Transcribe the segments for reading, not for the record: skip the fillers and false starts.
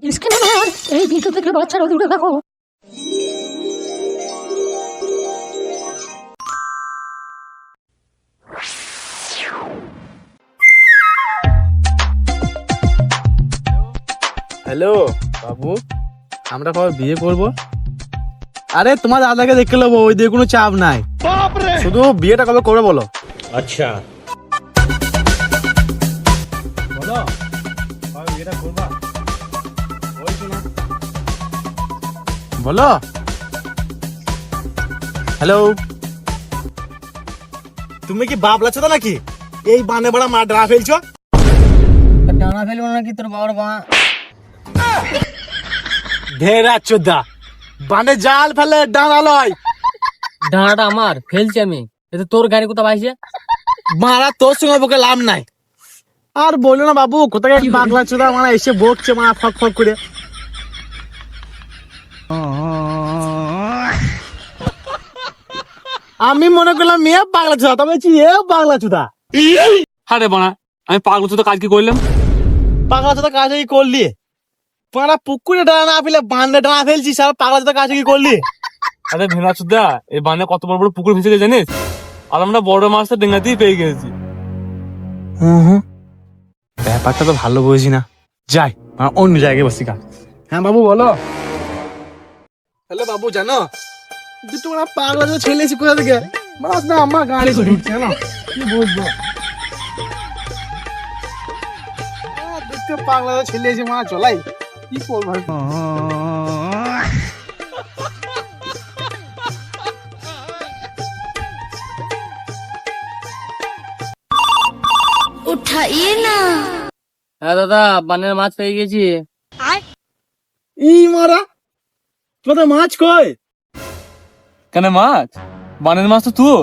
এই ভিডিও থেকে বাচ্চারা দূরে থাকো। হ্যালো বাবু, আমরা কবে বিয়ে করব? আরে তোমার দাদাকে দেখে নেবো, ওই দিয়ে কোনো চাপ নাই, শুধু বিয়েটা কবে করবে বলো। আচ্ছা বলো কবে বিয়েটা করবা, বলো। হ্যালো, তুমি কি বাপ লাগছো তো নাকি? এই বানে বড়া মা ড্রা ফেলছো। ডানা ফেলবো নাকি তোর বাবার বা? ঢেরা চোদা, বানে জাল ফেলে ডানা লয়। ডানাটা আমার ফেলছি আমি, এতে তোর গাড়ি কোথা পাইছে? মারা তোর সঙ্গে বকে লাভ নাই। আর বললো না বাবু, কোথায় পাগলা চোদা মারা এসে বকছে মারা ফক ফক করে। আমি মনে করলাম মেয়ে পাগলা চোদা, তবে এ পাগলা চোদা। আরে বানা, আমি পাগল তো কাজ কি করলাম? পাগলা চোদা কাজ কি করলি? মারা পুকুরে ডানা না ফেলে বান্ধে ডানা ফেলছিস, আর পাগলা চোদা কাজ কি করলি? আরে ভেনা চুদা, এই বানে কত বড় বড় পুকুর ভেসে গেছে জানিস? আর আমরা বড় মাছটা ডেঙ্গাতেই পেয়ে গেছি। ব্যাপারটা তো ভালো বুঝি না, যাই অন্য জায়গায় বসি কা। হ্যাঁ বাবু বলো। হ্যালো বাবু, জানো দুটো মানে পাগলা চোদা ছেলে এসে কোথা থেকে মাছ না আমার গাড়ি করে উঠছে না, কি বুঝবো। দুটো পাগলা চোদা ছেলে এসে মাছ চলাই, কি করবো। উঠাইয়ে না। হ্যাঁ দাদা, বানের মাছ পেয়ে গেছি। ই মারা, তোদের মাছ কই? কেন মাছ? বানের মাছ তো তুই।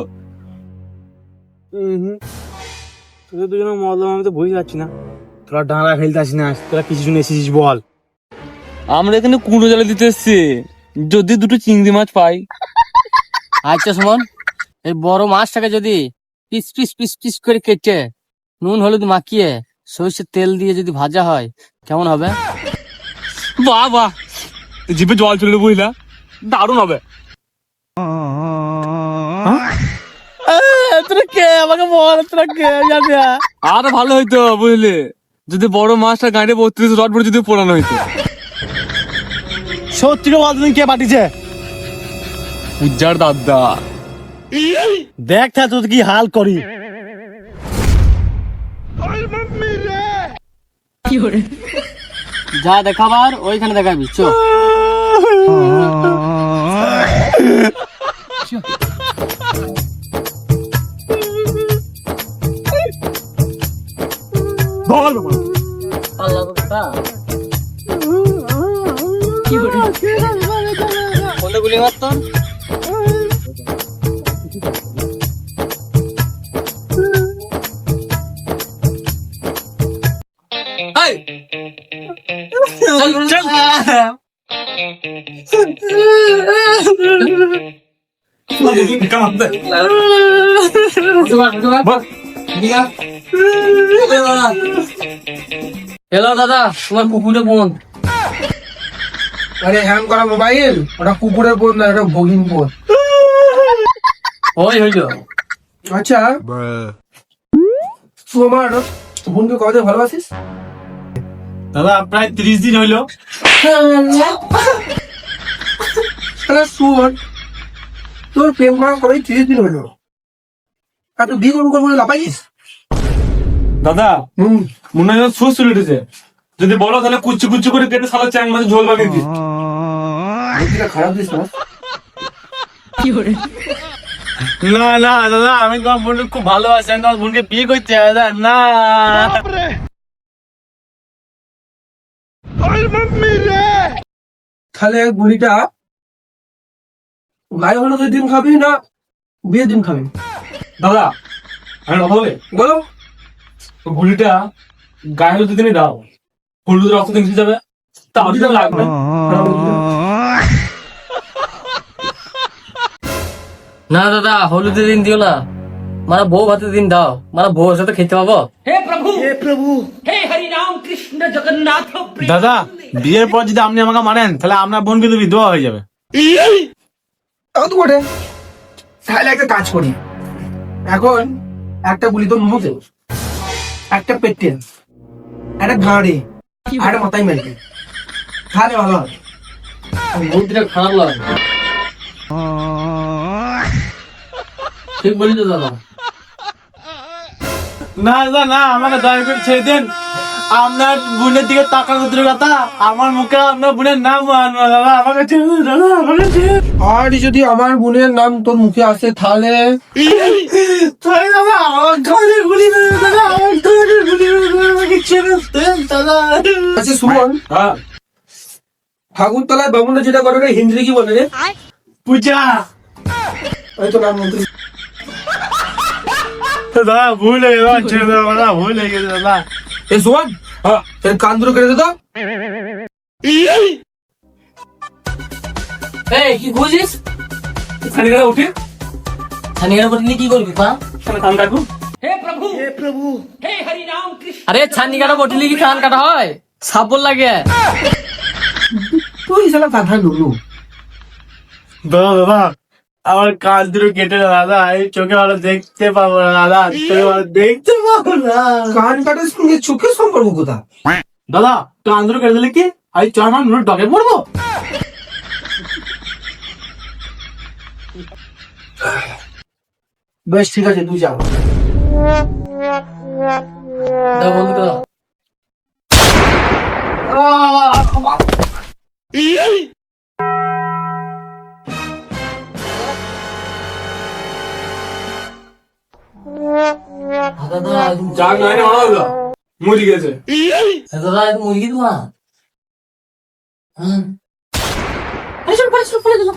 তোদের দুজনে মদলাম, আমি তো বুঝতে পারছি না। তোরা ডাঁড়া ফেলতে আসিস না, তোরা কিছু জন্য এসেছিস বল। আমরা এখানে কুঁড়ো জালে দিতে এসছি, যদি দুটো চিংড়ি মাছ পাই। আচ্ছা সুমন, এই বড় মাছটাকে যদি পিস পিস পিস পিস করে কেটে নুন হলুদ মাখিয়ে সরষের তেল দিয়ে যদি ভাজা হয় কেমন হবে? বাহ বাহ, জিভে জল চলে বুঝলা, দারুণ হবে। তোরা কে আমাকে বল, তোরা কে যাবে? আরো ভালো হইতো বুঝলি, যদি বড় মাছটা গাড়ি 32 রড ভরে যদি পোড়ানো হইতো। সত্যি বল, তুমি কে পাঠিয়েছে? পূজার দাদা। দেখ না তোর কি হাল করি। যা দেখাবার ওইখানে দেখাবি, চো। গুলি মারত হ্যালো দাদা, তোমার কুকুরে বোন। আরে হ্যাং করা মোবাইল, ওটা কুকুরের বোন না, ওটা ভগিন বোন। ওই হইলো। আচ্ছা তোমার বোনকে কবে থেকে ভালোবাসিস? দাদা প্রায় 30 দিন হইলো। শোন, তোর প্রেম করা করে 30 দিন হইলো, আর তুই বিয়ে করবো করবো লাপাইছিস? দাদা মনে হয় সুস চলে উঠেছে, যদি বলো তাহলে কুচু কুচু করে কেটে সালা চ্যাং মাছের ঝোল বানিয়ে দিস। বুদ্ধিটা খারাপ দিস না। না না দাদা, আমি তোমার বোনকে খুব ভালোবাসি, আমি তোমার বোনকে বিয়ে করতে চাই দাদা। না তাহলে গুলিটা গায়ে হলুদের দিন খাবি না বিয়ের দিন খাবি? দাদা আমি কথা বলে বলো। গুলিটা গায়ে হলুদ দিনে দাও, হলুদ রক্ত দিন যাবে, তাহলে তো লাগবে। না দাদা, হলুদের দিন দিও না, মানে বউ ভাতের দিন দাও, মানে বউর সাথে খেতে পাবো। দাদা বিয়ের পর যদি আপনি আমাকে মারেন তাহলে আপনার বোন কিন্তু বিধবা হয়ে যাবে। তাও তো বটে। তাহলে একটা কাজ করি, এখন একটা বলি তোর মুখে, একটা পেটে, একটা ঘাড়ে, আর একটা মাথায় মেলবে, তাহলে ভালো হয়। বুদ্ধিটা খারাপ লাগে। ঠিক বলি তো দাদা। না দাদা না, আমাকে দয়া করে ছেড়ে দেন। আপনার বোনের দিকে তাকানো দূরের কথা, আমার মুখে আপনার বোনের নাম আনবো দাদা, আমাকে ছেড়ে দিন দাদা, আমাকে ছেড়ে দিন। আর যদি আমার বোনের নাম তোর মুখে আসে তাহলে তাই দাদা আমার ঘরে গুলি দেবে দাদা, আমার ঘরে গুলি দেবে, আমাকে ছেড়ে দেন দাদা। আচ্ছা সুমন, হ্যাঁ ঠাকুরতলায় বামুনরা যেটা করে রে, হিন্দি কি বলে রে? পূজা। ওই তো নাম বলতে দাদা ভুল হয়ে গেল, ছেড়ে দেবো দাদা, ভুল হয়ে গেছে দাদা। এ সুমন, হ্যাঁ কান দুটো কেটে দে তো। এই কি খুঁজিস? ছানিকাটা উঠে ছানিয়ার বদলে কি করবি পা? কান কাটবো। আরে ছানি কাটা বটলি কি কান কাটা হয়? সাবল লাগে। তুই শালা কথা লুলু। দাদা দাদা আমার কান দুটো কেটে না দাদা, এই চোখে ভালো দেখতে পাবো না দাদা, চোখে ভালো দেখতে পাবো না কান কাটার সঙ্গে চোখের সম্পর্ক কোথা? দাদা। কান দুটো কেটে দিলে কি আমি চার মান ডগে পড়বো? বেশ ঠিক আছে, তুই যা। দাও বন্ধু দাও। দাদা যাক নাই না মারা দাদা, মরে গেছে। দাদা মুরগি তোমা। হ্যাঁ চল পড়ে চল পড়ে দিলাম।